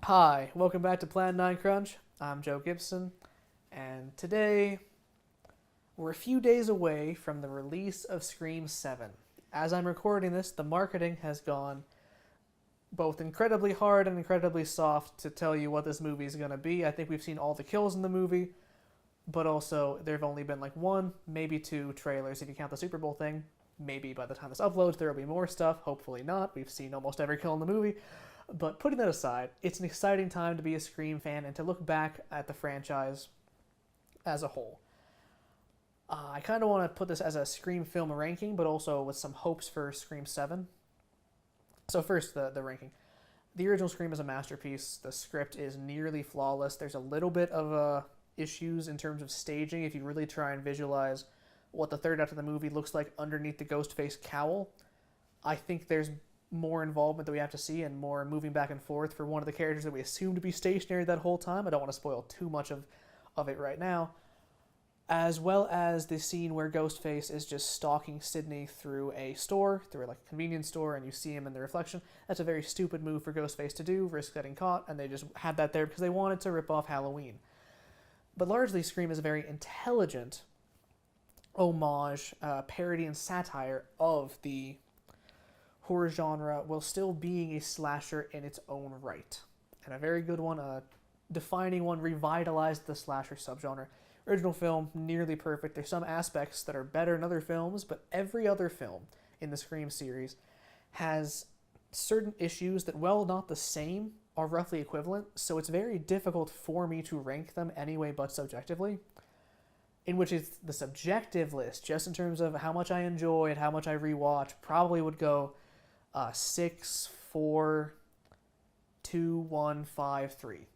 Hi, welcome back to Plan 9 Crunch. I'm Joe Gibson, and today we're a few days away from the release of Scream 7. As I'm recording this, the marketing has gone both incredibly hard and incredibly soft to tell you what this movie is going to be. I think we've seen all the kills in the movie, but also there have only been like one, maybe two trailers if you count the Super Bowl thing. Maybe by the time this uploads, there will be more stuff. Hopefully not. We've seen almost every kill in the movie. But putting that aside, it's an exciting time to be a Scream fan and to look back at the franchise as a whole. I kind of want to put this as a Scream film ranking, but also with some hopes for Scream 7. So first, the ranking. The original Scream is a masterpiece. The script is nearly flawless. There's a little bit of issues in terms of staging if you really try and visualize what the third act of the movie looks like underneath the Ghostface cowl. I think there's more involvement that we have to see and more moving back and forth for one of the characters that we assume to be stationary that whole time. I don't want to spoil too much of it right now. As well as the scene where Ghostface is just stalking Sydney through a store, through like a convenience store, and you see him in the reflection. That's a very stupid move for Ghostface to do, risk getting caught, and they just had that there because they wanted to rip off Halloween. But largely, Scream is a very intelligent homage, parody, and satire of the horror genre while still being a slasher in its own right. And a very good one, a defining one, revitalized the slasher subgenre. Original film, nearly perfect. There's some aspects that are better in other films, but every other film in the Scream series has certain issues that, while not the same, are roughly equivalent, so it's very difficult for me to rank them anyway but subjectively. In which is the subjective list, just in terms of how much I enjoy and how much I rewatch, probably would go 6, 4, 2, 1, 5, 3.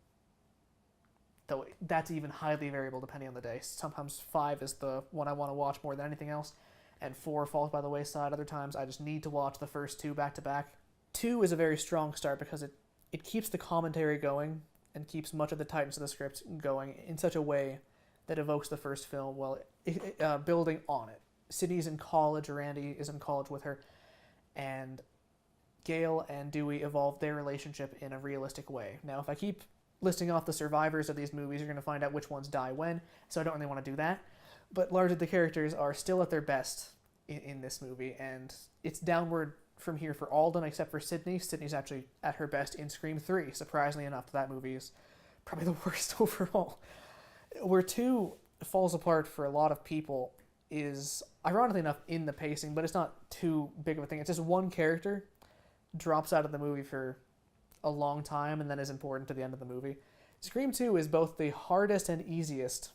Though that's even highly variable depending on the day. Sometimes 5 is the one I want to watch more than anything else, and 4 falls by the wayside. Other times I just need to watch the first 2 back to back. 2 is a very strong start because it keeps the commentary going and keeps much of the tightness of the script going in such a way that evokes the first film while building on it. Sydney's in college, Randy is in college with her, and Gail and Dewey evolve their relationship in a realistic way. Now, if I keep listing off the survivors of these movies, you're going to find out which ones die when, so I don't really want to do that. But largely the characters are still at their best in this movie, and it's downward from here for Alden, except for Sydney. Sydney's actually at her best in Scream 3. Surprisingly enough, that movie is probably the worst overall. Where 2 falls apart for a lot of people is, ironically enough, in the pacing, but it's not too big of a thing. It's just one character drops out of the movie for a long time and then is important to the end of the movie. Scream 2 is both the hardest and easiest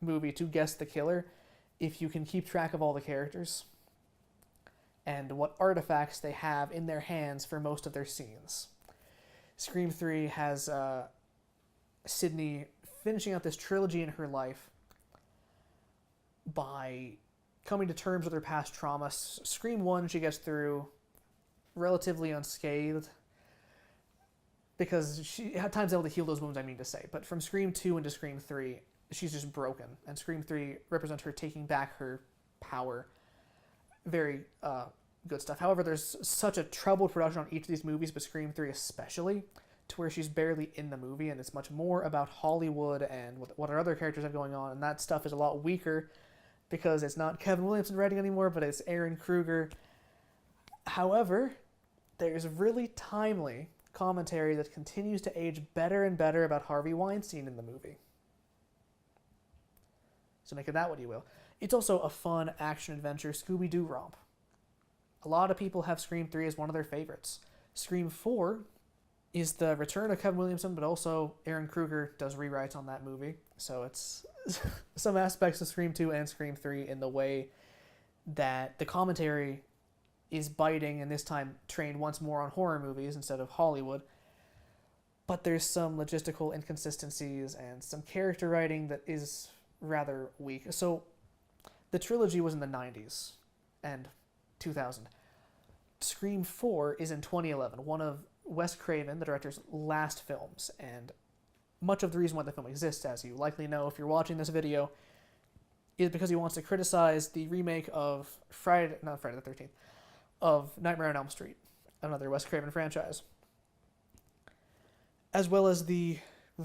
movie to guess the killer if you can keep track of all the characters and what artifacts they have in their hands for most of their scenes. Scream 3 has Sydney finishing out this trilogy in her life by coming to terms with her past trauma. Scream 1 she gets through relatively unscathed because she had times able to heal those wounds, I mean to say. But from Scream 2 into Scream 3, she's just broken. And Scream 3 represents her taking back her power. Very good stuff. However, there's such a troubled production on each of these movies, but Scream 3 especially, to where she's barely in the movie, and it's much more about Hollywood and what our other characters have going on, and that stuff is a lot weaker because it's not Kevin Williamson writing anymore, but it's Aaron Kruger. However, there's really timely commentary that continues to age better and better about Harvey Weinstein in the movie. So make of that what you will. It's also a fun action-adventure Scooby-Doo romp. A lot of people have Scream 3 as one of their favorites. Scream 4 is the return of Kevin Williamson, but also Aaron Kruger does rewrites on that movie. So it's some aspects of Scream 2 and Scream 3 in the way that the commentary is biting, and this time trained once more on horror movies instead of Hollywood. But there's some logistical inconsistencies and some character writing that is rather weak. So the trilogy was in the 90s and 2000. Scream 4 is in 2011, one of Wes Craven, the director's last films, and much of the reason why the film exists, as you likely know if you're watching this video, is because he wants to criticize the remake of Friday the 13th, of Nightmare on Elm Street, another Wes Craven franchise. as well as the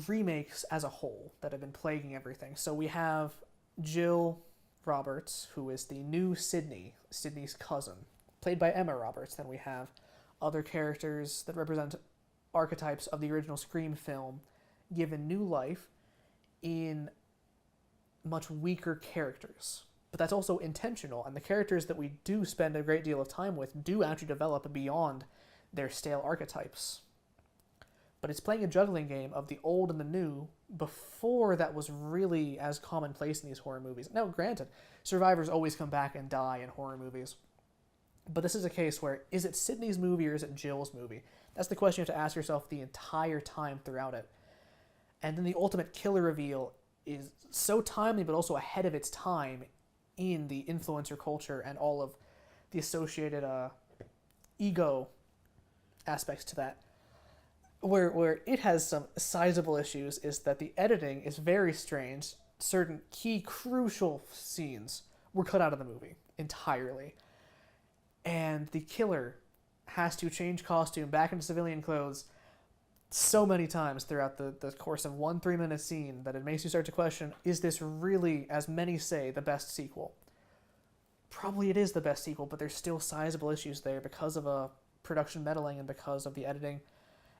remakes as a whole that have been plaguing everything. So we have Jill Roberts, who is the new Sydney, Sydney's cousin, played by Emma Roberts. Then we have other characters that represent archetypes of the original Scream film given new life in much weaker characters. But that's also intentional, and the characters that we do spend a great deal of time with do actually develop beyond their stale archetypes. But it's playing a juggling game of the old and the new before that was really as commonplace in these horror movies. Now, granted, survivors always come back and die in horror movies. But this is a case where, is it Sydney's movie or is it Jill's movie? That's the question you have to ask yourself the entire time throughout it. And then the ultimate killer reveal is so timely but also ahead of its time in the influencer culture and all of the associated ego aspects to that. Where it has some sizable issues is that the editing is very strange. Certain key crucial scenes were cut out of the movie entirely. And the killer has to change costume back into civilian clothes so many times throughout the course of 1 3-minute scene that it makes you start to question, is this really, as many say, the best sequel? Probably it is the best sequel, but there's still sizable issues there because of a production meddling and because of the editing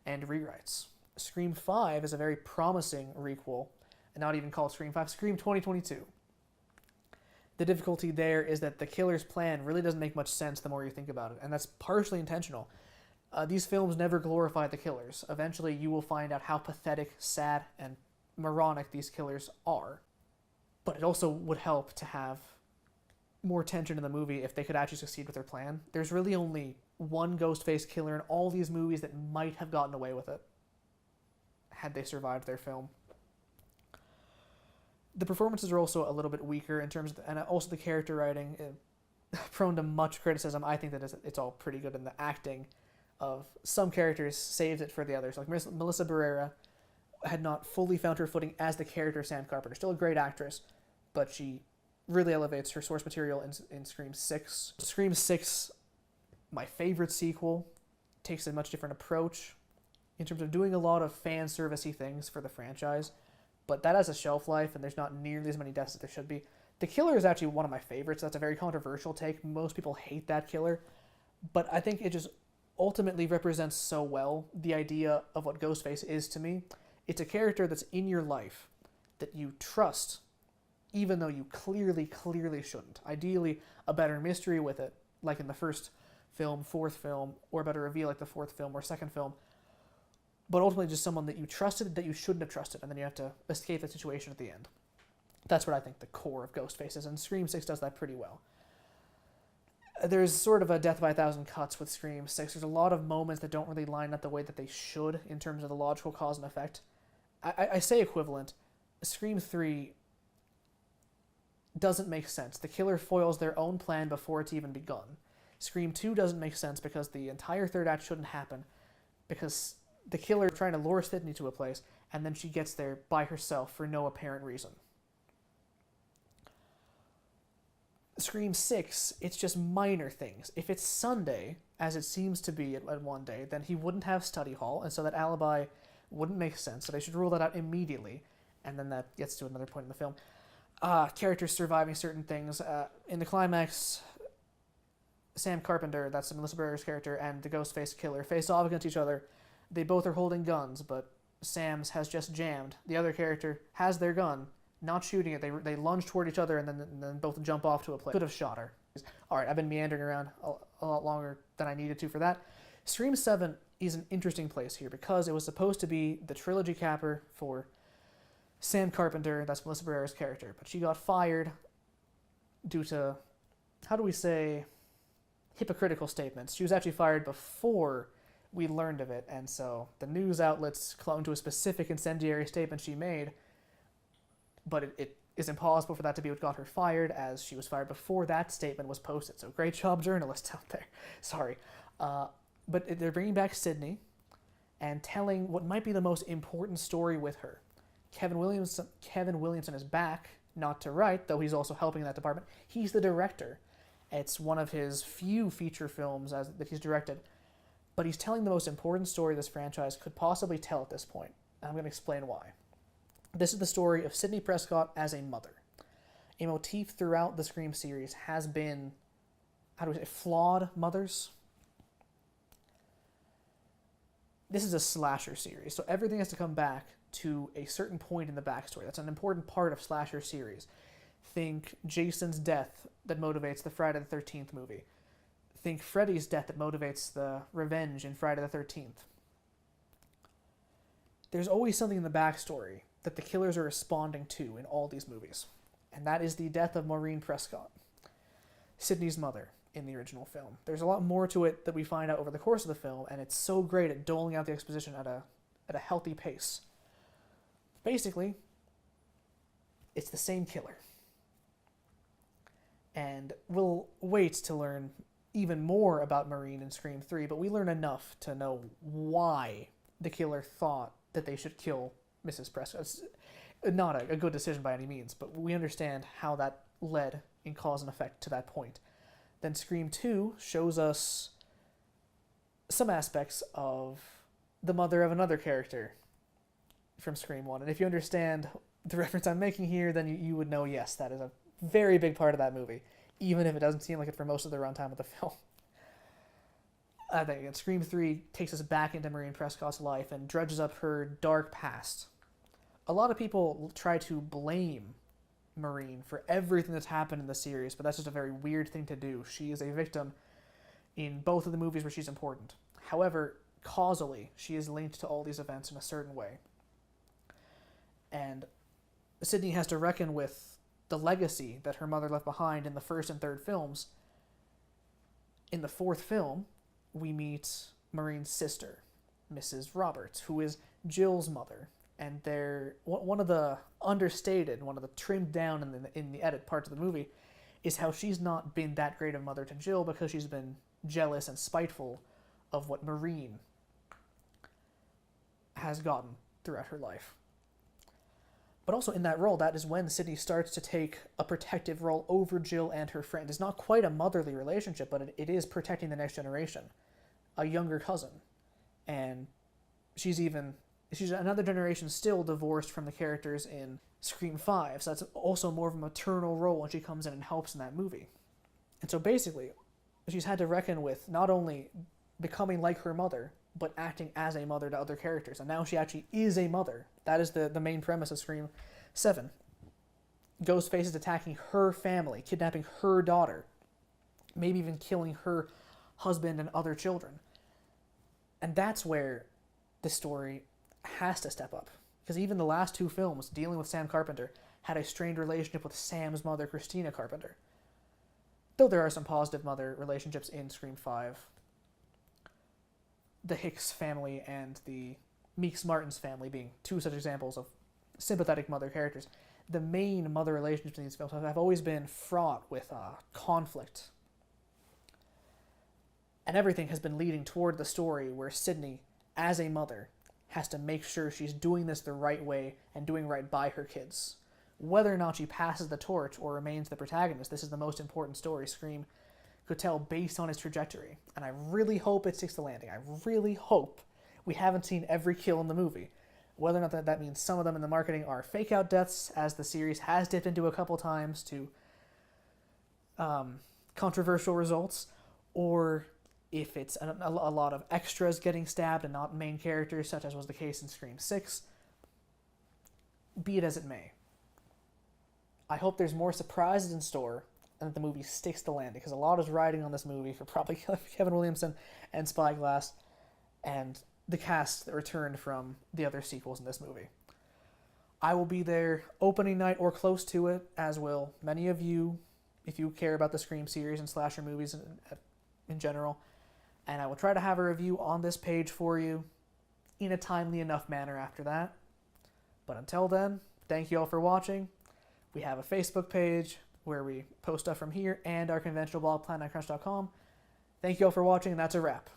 and rewrites. Scream 5 is a very promising requel, and not even called Scream 5, Scream 2022. The difficulty there is that the killer's plan really doesn't make much sense the more you think about it, and that's partially intentional. These films never glorify the killers. Eventually, you will find out how pathetic, sad, and moronic these killers are. But it also would help to have more tension in the movie if they could actually succeed with their plan. There's really only one Ghostface killer in all these movies that might have gotten away with it had they survived their film. The performances are also a little bit weaker in terms of, and also the character writing, prone to much criticism. I think that it's all pretty good in the acting of some characters saves it for the others. Like Melissa Barrera had not fully found her footing as the character Sam Carpenter. Still a great actress, but she really elevates her source material in Scream 6. Scream 6, my favorite sequel, takes a much different approach in terms of doing a lot of fan servicey things for the franchise, but that has a shelf life and there's not nearly as many deaths as there should be. The killer is actually one of my favorites. That's a very controversial take. Most people hate that killer, but I think it just ultimately represents so well the idea of what Ghostface is to me. It's a character that's in your life that you trust, even though you clearly shouldn't. Ideally, a better mystery with it, like in the first film, fourth film, or a better reveal like the fourth film or second film. But ultimately just someone that you trusted that you shouldn't have trusted, and then you have to escape the situation at the end. That's what I think the core of Ghostface is, and Scream 6 does that pretty well. There's sort of a death by a thousand cuts with Scream 6. There's a lot of moments that don't really line up the way that they should in terms of the logical cause and effect. I say equivalent. Scream 3 doesn't make sense. The killer foils their own plan before it's even begun. Scream 2 doesn't make sense because the entire third act shouldn't happen, because the killer is trying to lure Sydney to a place, and then she gets there by herself for no apparent reason. Scream 6, it's just minor things. If it's Sunday, as it seems to be at one day, then he wouldn't have study hall, and so that alibi wouldn't make sense, so they should rule that out immediately, and then that gets to another point in the film. Characters surviving certain things. In the climax, Sam Carpenter, that's Melissa Barrera's character, and the Ghostface killer face off against each other. They both are holding guns, but Sam's has just jammed. The other character has their gun, not shooting it. They lunge toward each other and then both jump off to a place. Could have shot her. All right, I've been meandering around a lot longer than I needed to for that. Scream 7 is an interesting place here because it was supposed to be the trilogy capper for Sam Carpenter, that's Melissa Barrera's character, but she got fired due to, how do we say, hypocritical statements. She was actually fired before we learned of it, and so the news outlets clung to a specific incendiary statement she made, but it is impossible for that to be what got her fired, as she was fired before that statement was posted. So great job, journalists out there. Sorry. But they're bringing back Sydney and telling what might be the most important story with her. Kevin Williamson is back, not to write, though he's also helping in that department. He's the director. It's one of his few feature films that he's directed. But he's telling the most important story this franchise could possibly tell at this point. And I'm going to explain why. This is the story of Sidney Prescott as a mother. A motif throughout the Scream series has been, how do we say, flawed mothers. This is a slasher series, so everything has to come back to a certain point in the backstory. That's an important part of slasher series. Think Jason's death that motivates the Friday the 13th movie. Think Freddy's death that motivates the revenge in Friday the 13th. There's always something in the backstory that the killers are responding to in all these movies. And that is the death of Maureen Prescott, Sidney's mother in the original film. There's a lot more to it that we find out over the course of the film, and it's so great at doling out the exposition at a healthy pace. Basically, it's the same killer. And we'll wait to learn even more about Maureen in Scream 3, but we learn enough to know why the killer thought that they should kill Mrs. Prescott. It's not a good decision by any means, but we understand how that led in cause and effect to that point. Then Scream 2 shows us some aspects of the mother of another character from Scream 1. And if you understand the reference I'm making here, then you would know, yes, that is a very big part of that movie, even if it doesn't seem like it for most of the runtime of the film. I think Scream 3 takes us back into Maureen Prescott's life and dredges up her dark past. A lot of people try to blame Maureen for everything that's happened in the series, but that's just a very weird thing to do. She is a victim in both of the movies where she's important. However, causally, she is linked to all these events in a certain way. And Sidney has to reckon with the legacy that her mother left behind in the first and third films. In the fourth film, we meet Maureen's sister, Mrs. Roberts, who is Jill's mother. And they're one of the understated, one of the trimmed down in the edit parts of the movie is how she's not been that great of a mother to Jill because she's been jealous and spiteful of what Maureen has gotten throughout her life. But also in that role, that is when Sidney starts to take a protective role over Jill and her friend. It's not quite a motherly relationship, but it is protecting the next generation, a younger cousin. And she's another generation still divorced from the characters in Scream 5, so that's also more of a maternal role when she comes in and helps in that movie. And so basically, she's had to reckon with not only becoming like her mother, but acting as a mother to other characters. And now she actually is a mother. That is the main premise of Scream 7. Ghostface is attacking her family, kidnapping her daughter, maybe even killing her husband and other children. And that's where the story has to step up. Because even the last two films, dealing with Sam Carpenter, had a strained relationship with Sam's mother, Christina Carpenter. Though there are some positive mother relationships in Scream 5. The Hicks family and the Meeks Martins family being two such examples of sympathetic mother characters. The main mother relationships in these films have always been fraught with conflict. And everything has been leading toward the story where Sidney, as a mother, has to make sure she's doing this the right way and doing right by her kids. Whether or not she passes the torch or remains the protagonist, this is the most important story Scream could tell based on its trajectory. And I really hope it sticks the landing. I really hope we haven't seen every kill in the movie. Whether or not that means some of them in the marketing are fake-out deaths, as the series has dipped into a couple times to controversial results, or if it's a lot of extras getting stabbed and not main characters, such as was the case in Scream 6. Be it as it may. I hope there's more surprises in store and that the movie sticks the landing, because a lot is riding on this movie for probably Kevin Williamson and Spyglass and the cast that returned from the other sequels in this movie. I will be there opening night or close to it, as will many of you, if you care about the Scream series and slasher movies in general. And I will try to have a review on this page for you in a timely enough manner after that. But until then, thank you all for watching. We have a Facebook page where we post stuff from here and our conventional blog, plan9crunch.com. Thank you all for watching, and that's a wrap.